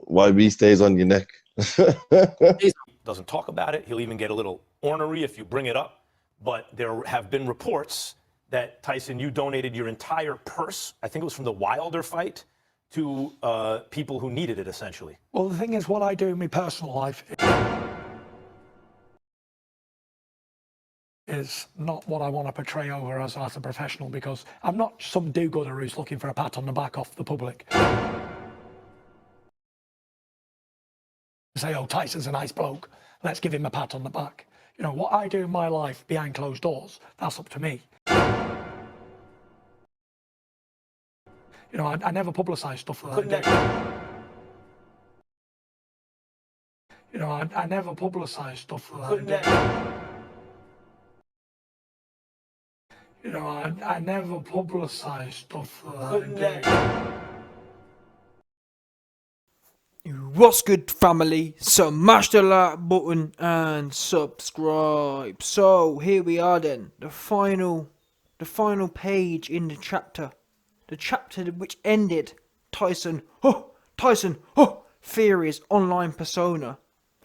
YB stays on your neck. He doesn't talk about it. He'll even get a little ornery if you bring it up. But there have been reports that, Tyson, you donated your entire purse, I think it was from the Wilder fight, to people who needed it, essentially. Well, the thing is, what I do in my personal life is not what I want to portray over as a professional, because I'm not some do-gooder who's looking for a pat on the back off the public. Say, oh, Tyson's a nice bloke, let's give him a pat on the back. You know, what I do in my life behind closed doors, that's up to me. You know, I never publicise stuff that I do. You know, I never publicise stuff that I do. You know, I never publicise stuff that I do. What's good, family? Smash the like button and subscribe. So here we are then, the final page in the chapter which ended Tyson Fury's online persona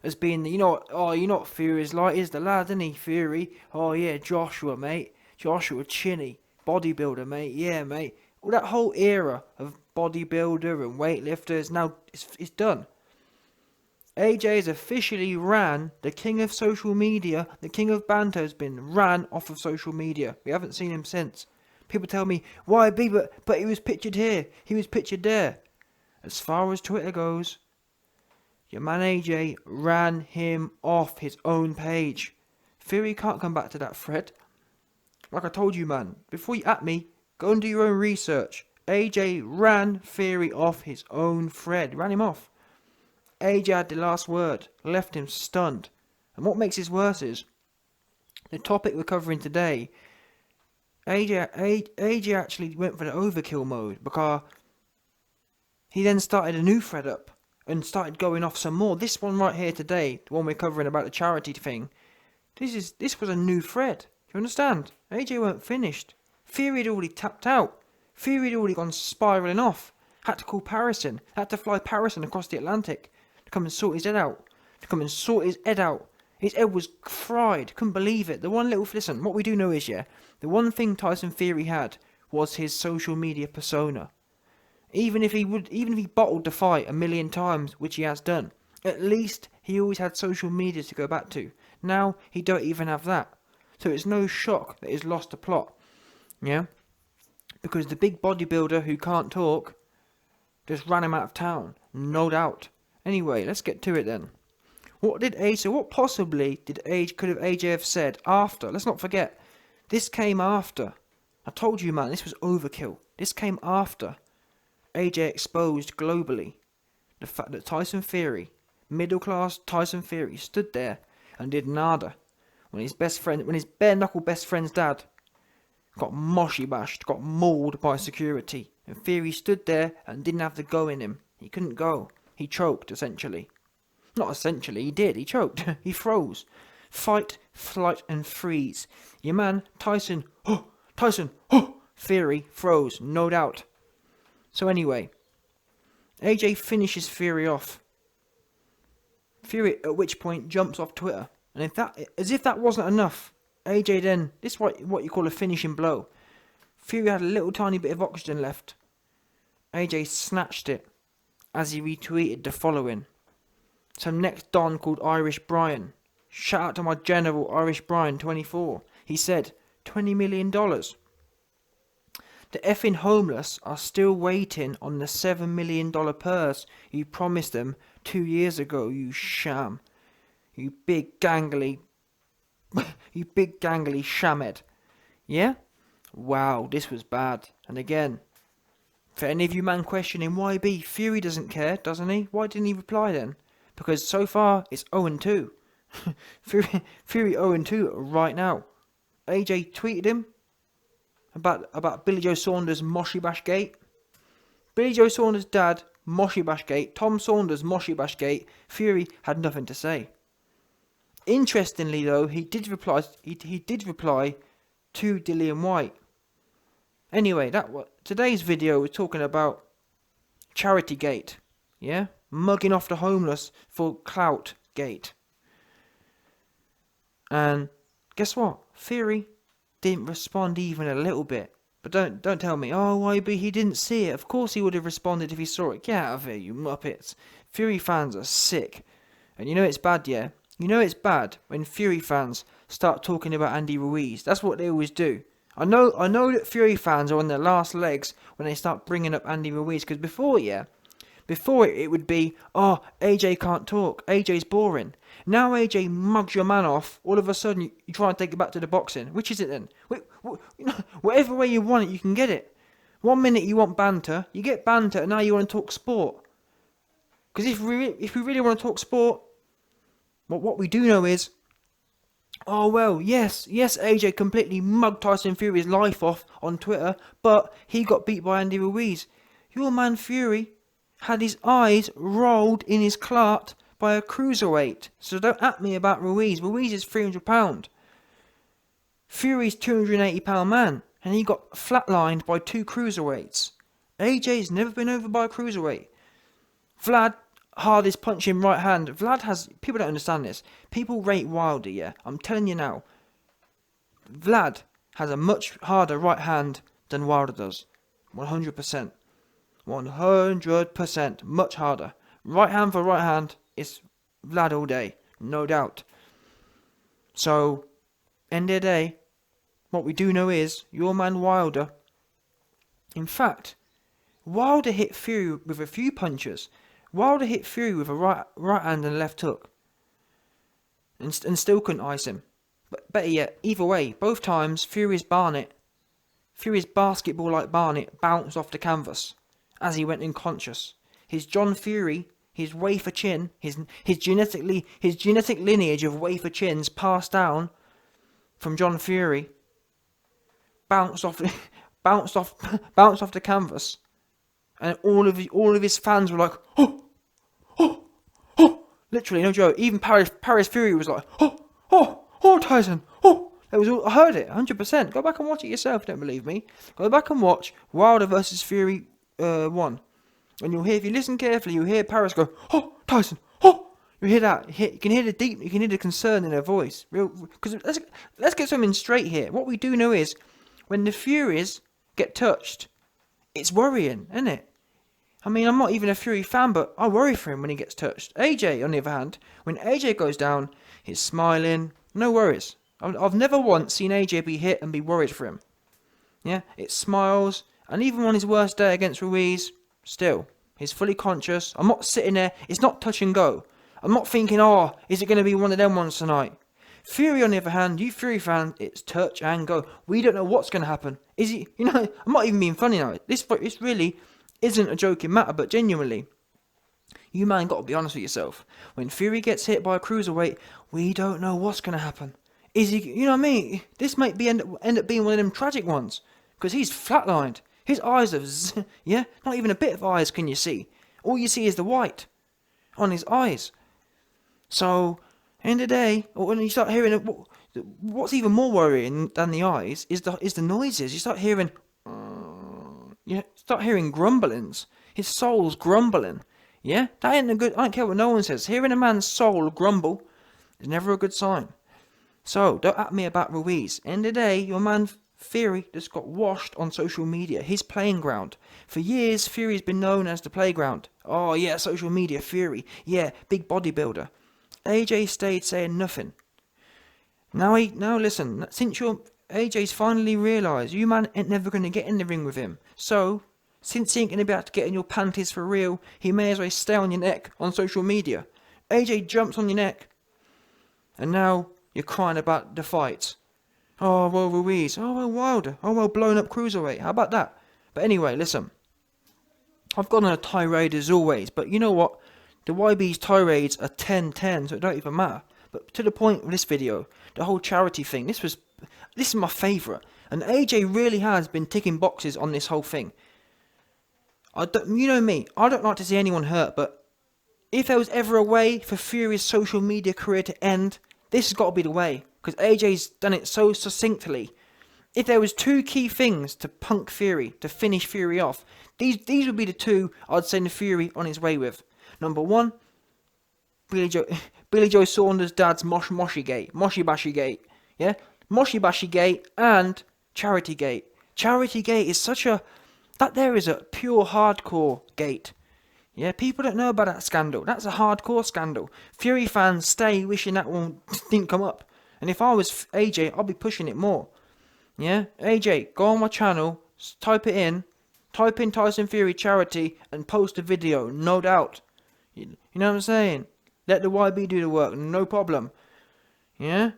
as being, you know what Fury's like, is the lad, isn't he? Fury, oh yeah, Joshua, mate, Joshua Chinny, bodybuilder, mate, yeah, mate. Well, that whole era of bodybuilder and weightlifters now it's done. AJ has officially ran, the king of social media, the king of banter has been ran off of social media. We haven't seen him since. People tell me, why be, but he was pictured here, he was pictured there. As far as Twitter goes, your man AJ ran him off his own page. Fury can't come back to that thread. Like I told you, man, before you at me, go and do your own research. AJ ran Fury off his own thread, ran him off. AJ had the last word, left him stunned. And what makes this worse is, the topic we're covering today, AJ actually went for the overkill mode, because he then started a new thread up and started going off some more. This one right here today, the one we're covering about the charity thing, this was a new thread. Do you understand? AJ weren't finished. Fury had already tapped out. Fury had already gone spiralling off. Had to call Parison. Had to fly Parison across the Atlantic to come and sort his head out. His head was fried. Couldn't believe it. The one little... Listen, what we do know is, yeah, the one thing Tyson Fury had was his social media persona. Even if he bottled the fight a million times, which he has done, at least he always had social media to go back to. Now, he don't even have that. So it's no shock that he's lost the plot. Yeah? Because the big bodybuilder who can't talk just ran him out of town. No doubt. Anyway, let's get to it then. What possibly could AJ have said after? Let's not forget, this came after. I told you, man, this was overkill. This came after AJ exposed globally the fact that Tyson Fury, middle class Tyson Fury, stood there and did nada when his bare knuckle best friend's dad got moshy bashed, got mauled by security, and Fury stood there and didn't have the go in him. He couldn't go. He choked, essentially. Not essentially, he did. He choked. He froze. Fight, flight, and freeze. Your man, Tyson, Fury froze, no doubt. So anyway, AJ finishes Fury off. Fury, at which point, jumps off Twitter. And as if that wasn't enough, AJ then, this is what you call a finishing blow. Fury had a little tiny bit of oxygen left. AJ snatched it as he retweeted the following. Some next Don called Irish Brian. Shout out to my general, Irish Brian 24. He said, $20 million. The effing homeless are still waiting on the $7 million purse you promised them 2 years ago, you sham. You big gangly shamed. Yeah? Wow, this was bad. And again, for any of you man questioning why B, Fury doesn't care, doesn't he? Why didn't he reply then? Because so far, it's 0-2. Fury 0-2 right now. AJ tweeted him about Billy Joe Saunders' Moshi Bash Gate. Billy Joe Saunders' dad, Moshi Bash Gate. Tom Saunders, Moshi Bash Gate. Fury had nothing to say. Interestingly, though, he did reply to Dillian White. Anyway, today's video was talking about Charity Gate. Yeah? mugging off the homeless for clout gate. And guess what? Fury didn't respond even a little bit. But don't tell me, oh, YB, he didn't see it. Of course he would have responded if he saw it. Get out of here, you muppets. Fury fans are sick. And you know it's bad, yeah? You know it's bad when Fury fans start talking about Andy Ruiz. That's what they always do. I know that Fury fans are on their last legs when they start bringing up Andy Ruiz. Because before it would be, oh, AJ can't talk. AJ's boring. Now AJ mugs your man off. All of a sudden, you try and take it back to the boxing. Which is it then? Whatever way you want it, you can get it. 1 minute you want banter, you get banter, and now you want to talk sport. Because if we really want to talk sport, what we do know is, oh well, yes, AJ completely mugged Tyson Fury's life off on Twitter, but he got beat by Andy Ruiz. Your man Fury had his eyes rolled in his cart by a cruiserweight. So don't at me about Ruiz. Ruiz is £300. Fury's £280 man, and he got flatlined by 2 cruiserweights. AJ's never been over by a cruiserweight. Vlad, hardest punching right hand. Vlad has, people don't understand this. People rate Wilder, yeah. I'm telling you now. Vlad has a much harder right hand than Wilder does. 100%. 100%. Much harder. Right hand for right hand, it's Vlad all day. No doubt. So, end of the day, what we do know is, your man Wilder, in fact, Wilder hit Fury with a few punches. Wilder hit Fury with a right hand and left hook. And still couldn't ice him. But better yet, either way, both times, Fury's basketball like Barnett bounced off the canvas as he went unconscious. His John Fury, his wafer chin, his genetic lineage of wafer chins passed down from John Fury, bounced off the canvas, and all of his fans were like, oh, literally, no joke. Even Paris Fury was like, oh, Tyson, oh. It was all, I heard it, 100%. Go back and watch it yourself. Don't believe me? Go back and watch Wilder versus Fury 1. And you'll hear, if you listen carefully, you'll hear Paris go, oh, Tyson, oh. You hear that? You can hear the concern in her voice. Because let's get something straight here. What we do know is, when the Furies get touched, it's worrying, isn't it? I mean, I'm not even a Fury fan, but I worry for him when he gets touched. AJ, on the other hand, when AJ goes down, he's smiling, no worries. I've never once seen AJ be hit and be worried for him. Yeah, it smiles, and even on his worst day against Ruiz, still, he's fully conscious. I'm not sitting there, it's not touch and go. I'm not thinking, oh, is it going to be one of them ones tonight? Fury, on the other hand, you Fury fans, it's touch and go. We don't know what's going to happen. Is he, I'm not even being funny now. This really isn't a joking matter, but genuinely, you man got to be honest with yourself. When Fury gets hit by a cruiserweight, we don't know what's going to happen. Is he, you know what I mean? This might be end up being one of them tragic ones, because he's flatlined. His eyes have, not even a bit of eyes can you see. All you see is the white on his eyes. So, end of the day, when you start hearing, what's even more worrying than the eyes is the noises. You start hearing, grumblings. His soul's grumbling. Yeah, that ain't a good. I don't care what no one says. Hearing a man's soul grumble is never a good sign. So, don't at me about Ruiz. End of the day, your man Fury just got washed on social media. His playing ground. For years, Fury's been known as the playground. Oh yeah, social media, Fury. Yeah, big bodybuilder. AJ stayed saying nothing. Now listen, since AJ's finally realised you man ain't never going to get in the ring with him. So, since he ain't going to be able to get in your panties for real, he may as well stay on your neck on social media. AJ jumps on your neck. And now you're crying about the fight. Oh, well, Ruiz. Oh, well, Wilder. Oh, well, blown up cruiserweight. How about that? But anyway, listen. I've gone on a tirade as always, but you know what? The YB's tirades are 10-10, so it don't even matter. But to the point of this video, the whole charity thing, this is my favourite. And AJ really has been ticking boxes on this whole thing. You know me, I don't like to see anyone hurt, but if there was ever a way for Fury's social media career to end, this has got to be the way. Because AJ's done it so succinctly. If there was 2 key things to punk Fury, to finish Fury off, these would be the 2 I'd send Fury on his way with. Number one, Billy Joe Saunders' dad's Moshi Bashi Gate. Yeah? Moshi Bashi Gate and Charity Gate. Charity Gate is that there is a pure hardcore gate. Yeah, people don't know about that scandal. That's a hardcore scandal. Fury fans stay wishing that one didn't come up. And if I was AJ, I'd be pushing it more. Yeah? AJ, go on my channel, type in Tyson Fury charity and post a video, no doubt. You know what I'm saying? Let the YB do the work, no problem. Yeah?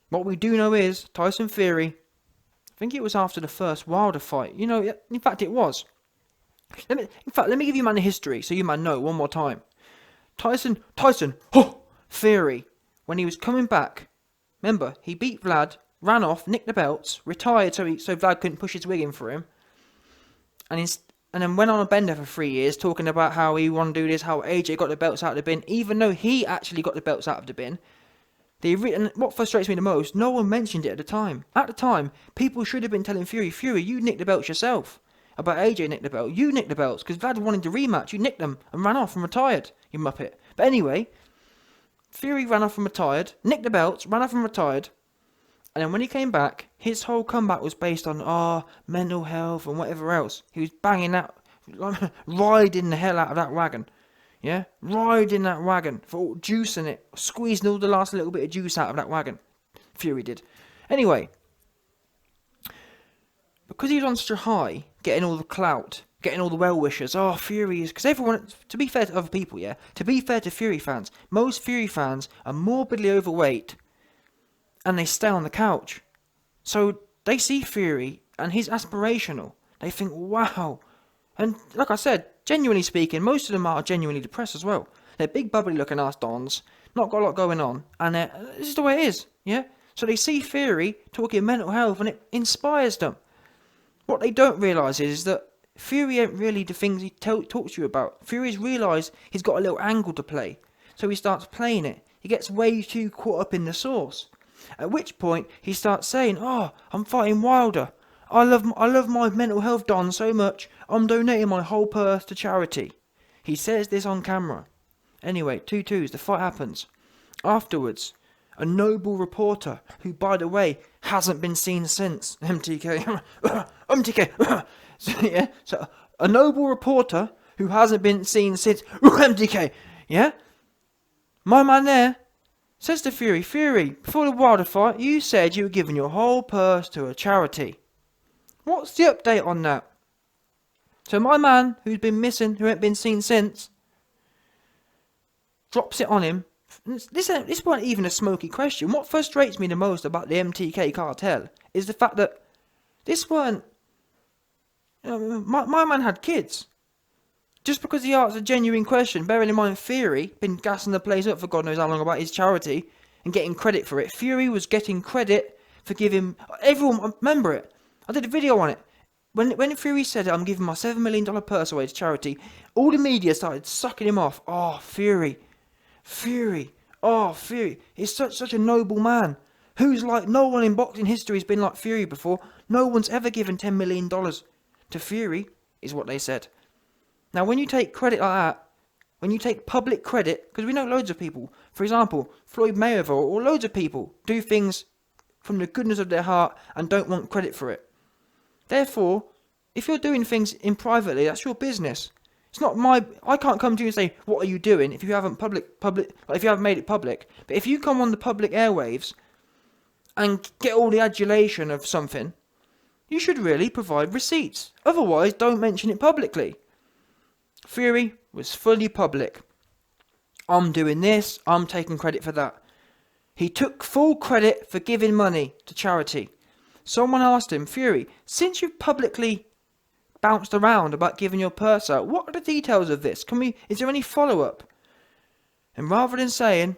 What we do know is, Tyson Fury, I think it was after the first Wilder fight. You know, in fact it was. Let me give you man the history so you man know one more time. Tyson, Fury, when he was coming back, remember, he beat Vlad, ran off, nicked the belts, retired so Vlad couldn't push his wig in for him, and then went on a bender for 3 years talking about how he wanted to do this, how AJ got the belts out of the bin, even though he actually got the belts out of the bin. And what frustrates me the most, no one mentioned it at the time. At the time, people should have been telling Fury, you nicked the belts yourself. About AJ nicked the belt. You nicked the belts because Vlad wanted to rematch. You nicked them and ran off and retired, you muppet. But anyway, Fury ran off and retired, nicked the belts, ran off and retired. And then when he came back, his whole comeback was based on, mental health and whatever else. He was banging that, riding the hell out of that wagon. Yeah? Riding that wagon, for juice in it, squeezing all the last little bit of juice out of that wagon. Fury did. Anyway, because he was on such a high, getting all the clout, getting all the well-wishers, Fury is... Because everyone, to be fair to other people, yeah? To be fair to Fury fans, most Fury fans are morbidly overweight and they stay on the couch. So they see Fury and he's aspirational. They think, wow. And like I said, genuinely speaking, most of them are genuinely depressed as well. They're big bubbly looking ass dons, not got a lot going on, and this is the way it is, yeah? So they see Fury talking mental health and it inspires them. What they don't realise is that Fury ain't really the things he talks to you about. Fury's realised he's got a little angle to play, so he starts playing it. He gets way too caught up in the sauce. At which point he starts saying, I'm fighting Wilder. I love my mental health don so much, I'm donating my whole purse to charity. He says this on camera. Anyway, 2-2s, the fight happens. Afterwards, a noble reporter, who by the way, hasn't been seen since, MTK, so a noble reporter, who hasn't been seen since, MTK, yeah? My man there, says to Fury, before the Wilder fight, you said you were giving your whole purse to a charity. What's the update on that? So my man, who's been missing, who ain't been seen since, drops it on him. This wasn't even a smoky question. What frustrates me the most about the MTK cartel is the fact that this weren't... my man had kids. Just because he asked a genuine question, bearing in mind Fury been gassing the place up for God knows how long about his charity and getting credit for it. Fury was getting credit for giving... Everyone, remember it. I did a video on it. When Fury said, I'm giving my $7 million purse away to charity, all the media started sucking him off. Fury. He's such a noble man. Who's like... No one in boxing history has been like Fury before. No one's ever given $10 million to Fury, is what they said. Now, when you take credit like that, when you take public credit, because we know loads of people, for example, Floyd Mayweather or loads of people do things from the goodness of their heart and don't want credit for it. Therefore, if you're doing things in privately, that's your business. It's not I can't come to you and say, what are you doing if you haven't if you haven't made it public. But if you come on the public airwaves and get all the adulation of something, you should really provide receipts. Otherwise, don't mention it publicly. Fury was fully public. I'm doing this, I'm taking credit for that. He took full credit for giving money to charity. Someone asked him, Fury, since you've publicly bounced around about giving your purse out, what are the details of this? Is there any follow-up? And rather than saying,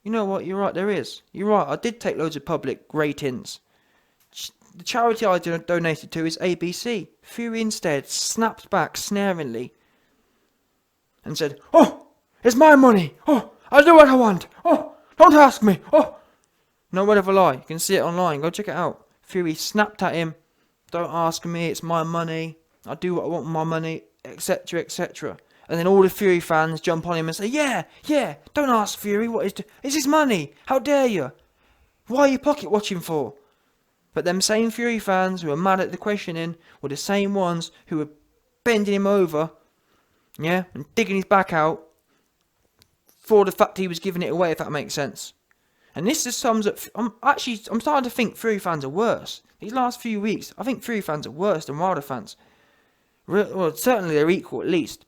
you know what, you're right, there is. You're right, I did take loads of public ratings. The charity I donated to is ABC. Fury instead snapped back snaringly and said, it's my money. I'll do what I want. Don't ask me. No word of a lie. You can see it online. Go check it out. Fury snapped at him. Don't ask me. It's my money. I do what I want with my money, etc., etc. And then all the Fury fans jump on him and say, yeah, don't ask Fury, it's his money, how dare you? Why are you pocket watching for? But them same Fury fans who are mad at the questioning were the same ones who were bending him over, yeah, and digging his back out for the fact he was giving it away, if that makes sense. And this just sums up, I'm starting to think Fury fans are worse. These last few weeks, I think Fury fans are worse than Wilder fans. Well, certainly they're equal at least.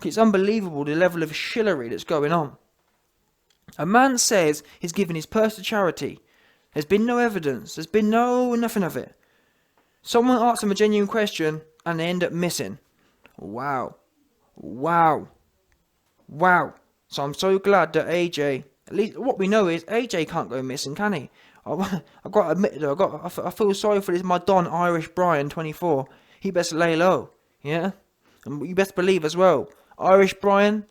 It's unbelievable the level of shillery that's going on. A man says he's given his purse to charity. There's been no evidence. There's been nothing of it. Someone asks him a genuine question and they end up missing. Wow. So I'm so glad that AJ, at least what we know is AJ can't go missing, can he? I've got to admit though, I feel sorry for this, my Don Irish Brian, 24. He best lay low, yeah? And you best believe as well, Irish Brian,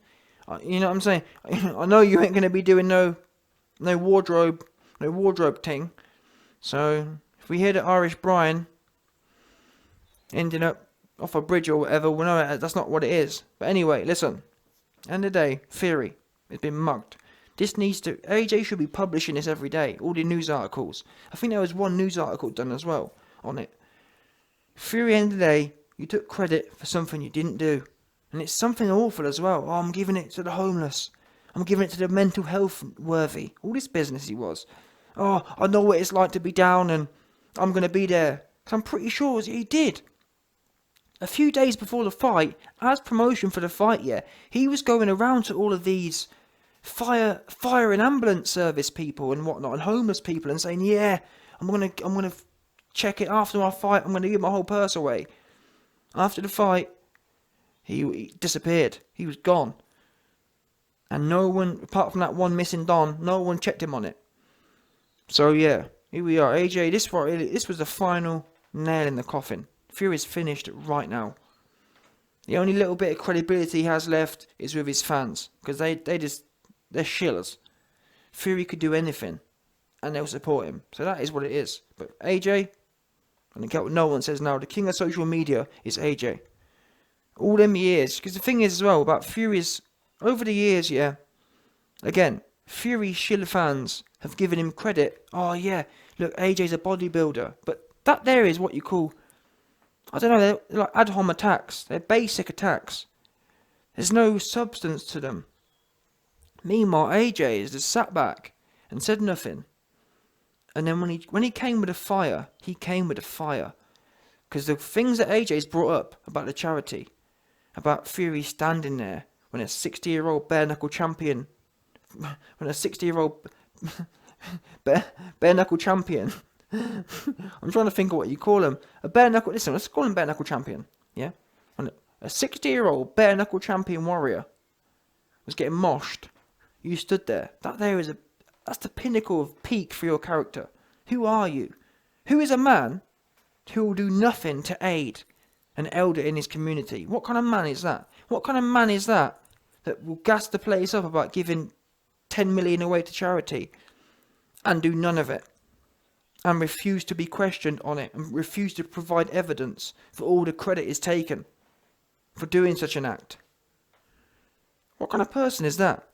you know what I'm saying? I know you ain't going to be doing no wardrobe thing. So, if we hear that Irish Brian ending up off a bridge or whatever, we know that's not what it is. But anyway, listen. End of the day, Fury has been mugged. AJ should be publishing this every day, all the news articles. I think there was one news article done as well on it. Fury, end of the day, you took credit for something you didn't do. And it's something awful as well. Oh, I'm giving it to the homeless. I'm giving it to the mental health worthy. All this business he was. Oh, I know what it's like to be down and I'm going to be there. Because I'm pretty sure he did. A few days before the fight, as promotion for the fight, he was going around to all of these fire and ambulance service people and whatnot and homeless people and saying, yeah, I'm gonna check it after my fight. I'm gonna give my whole purse away. After the fight, he disappeared. He was gone. And no one, apart from that one missing Don, no one checked him on it. So yeah, here we are. AJ, this was the final nail in the coffin. Fury's finished right now. The only little bit of credibility he has left is with his fans. Because they're shillers. Fury could do anything. And they'll support him. So that is what it is. But AJ, and again what no one says now, the king of social media is AJ. All them years. Because the thing is as well about Fury's, over the years, again, Fury Shiller fans have given him credit. Oh yeah, look, AJ's a bodybuilder. But that there is what you call, I don't know, they're like ad hom attacks. They're basic attacks. There's no substance to them. Meanwhile, AJ has just sat back and said nothing. And then when he came with a fire, he came with a fire. Because the things that AJ's brought up about the charity, about Fury standing there when a 60-year-old bare-knuckle champion, I'm trying to think of what you call him. A bare-knuckle, listen, let's call him bare-knuckle champion, yeah? When a 60-year-old bare-knuckle champion warrior was getting moshed, you stood there. That's the pinnacle of peak for your character. Who are you? Who is a man who will do nothing to aid an elder in his community? What kind of man is that? What kind of man is that will gas the place up about giving 10 million away to charity and do none of it? And refuse to be questioned on it, and refuse to provide evidence for all the credit is taken for doing such an act. What kind of person is that?